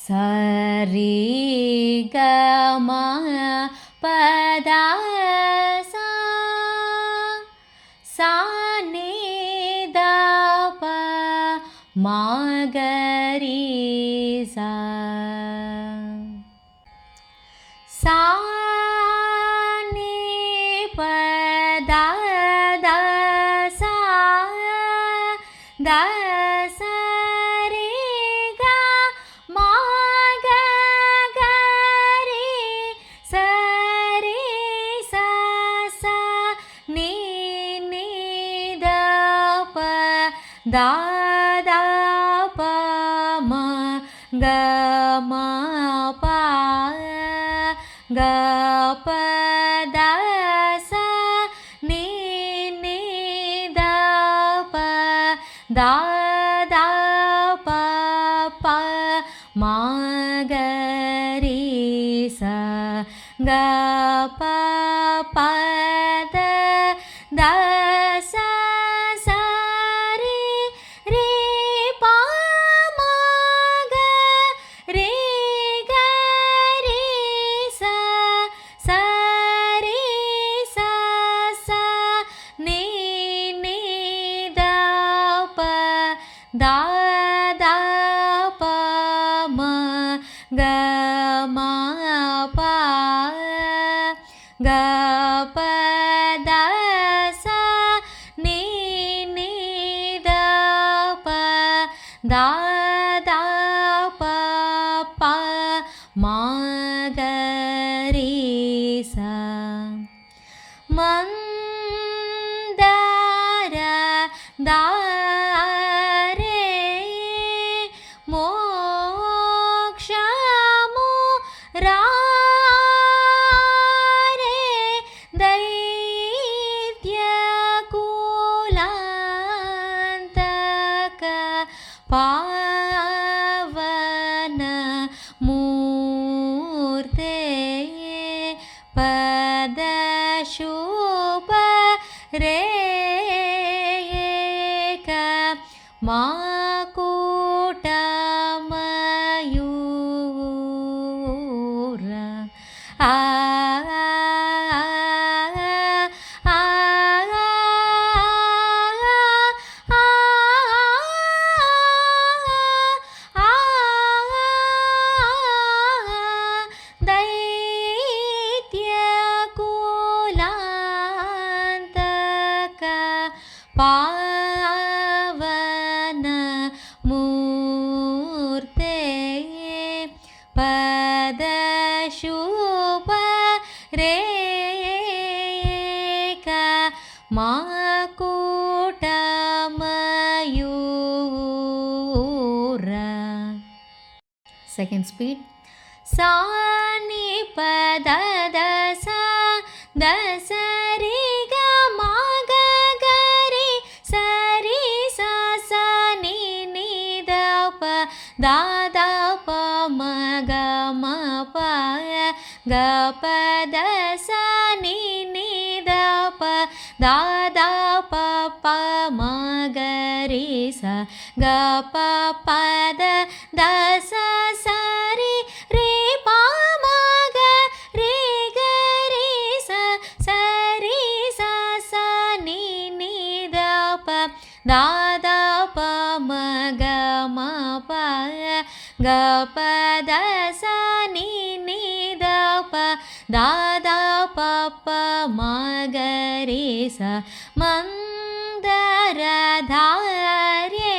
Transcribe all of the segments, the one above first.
ಸರಿ ಗ ಮ ಪದ ಸಾ ಸಾ ನಿ ದ ಪ ಮ ಗ ರಿ ಸಾ ಸಾ ನಿ ಪ ದ ದ ಸಾ ದ ಸಾ ರಿ ಗ ಮ ಗ ಗ ರಿ ಸ ರಿ ಸ ಸ ನಿ ನಿ ದ ಪ ದ ದ ಪ ಮ ಗ ಮ ಪ ಗ ಪ ದ ಸ ನಿ ನಿ ದ ಪ ದ ದ ಪ ಪ ಮ ಗ ರಿ ಸ ಗ ಪ ಪ ದ ದ ಸ ಸ ರಿ ರಿ ಪ ಮ ಗ ರಿ ಗ ರಿ ಸ ಸ ರಿ ಸ ಸ ನಿ ನಿ ದ ಪ ದ ದ ಪ ಮ ಗ ಮ ಪ ಗ ಪ ದ ಸ ನಿ ನಿ ದ ಪ ದ ದ ಪ ಪ ಮ ಗ ರಿ ಸ ಮಂದಾರ ದಾರೆ ಮೋಕ್ಷ ಮುರಾರೆ ದೈತ್ಯ ಕುಲಾಂತಕ ಪಾವನ ಮೂರ್ತೆ ಪದ ಶುಭ ರೇಕ ಮಾಕೂಟ ಮಯೂರ ಆ ದೈತ್ಯ ಕುಲಾಂತಕ ಪಾವನ ಮೂರ್ತೆ ಪದ ಶುಭ ರೇಕ ಮಾಕೂಟ ಮಯೂರ. Second speed. ಸಾ ನಿ ಪ ದ ದ ಸಾ ದ ಸ ರಿ ಗ ಮ ಗ ಗ ರಿ ಸ ರಿ ಸ ಸ ನಿ ನಿ ದ ಪ ದ ದ ಪ ಮ ಗ ಮ ಪ ಗ ಪ ದ ಸ ನಿ ನಿ ದ ಪ ದ ದ ಪ ಪ ಮ ಗ ರಿ ಸ ಗ ಪ ಪ ದ ದ ಸ ಸ ರಿ ರಿ ಪ ಮ ಗ ರಿ ಗ ರಿ ಸ ಸ ರಿ ಸ ಸ ನಿ ನಿ ದ ಪ ದ ದ ಪ ಮ ಗ ಮ ಪ ಗ ಪ ದ ಸ ನಿ ನಿ ದ ಪ ದ ದ ಪ ಪ ಮ ಗ ರಿ ಸ ಮಂದರ ಧಾರೆ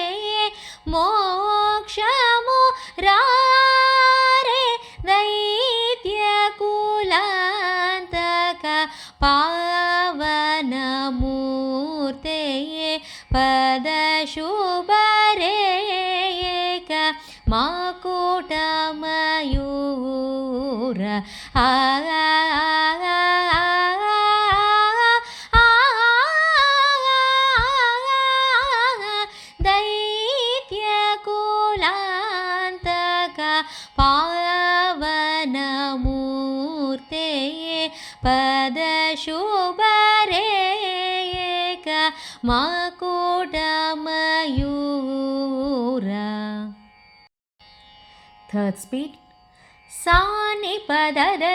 ಮೋಕ್ಷ ಮುರಾರೆ ದೈತ್ಯ ಕುಲಾಂತಕ ಪಾವನ ಮೂರ್ತೆ ಪದ ಶುಭ ರೇಕ ಮಾಕೂಟ ಮಯೂರ ಆ ದೈತ್ಯ ಕುಲಾಂತಕ ಪಾವನ ಮೂರ್ತೆ ಪದ ಶುಭ ರೇಕ ಮಾಕೂಟ Mayura. Third speed. Sa ni pa da da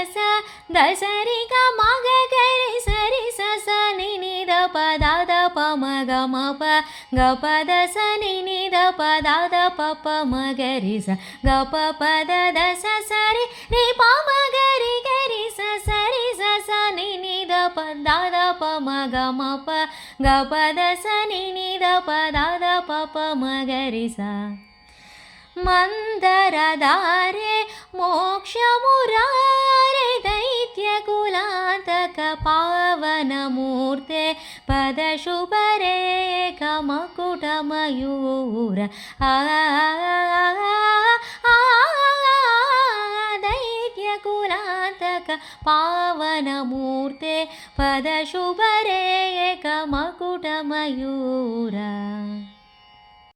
sa ri ga ma ga ga ri sa ni ni da pa ma ga ma pa da sa ni ni da pa ma ga ri sa ga pa da sa ri pa ma ga ri sa ni ni da pa ma ga ma pa ga pa da sa ni ni da pa ma ga ri sa. ಮಂದರದಾರೆ ಮೋಕ್ಷ ಮುರಾರೆ ದೈತ್ಯ ಕುಲಾಂತಕ ಪಾವನ ಮೂರ್ತೆ ಪದ ಶುಭರೇ ಕಮಕುಟ ಮಯೂರ ದೈತ್ಯ ಕುಲಾಂತಕ ಪಾವನ ಮೂರ್ತೆ ಪದ ಶುಭರೇ ಕಮಕುಟ ಮಯೂರ.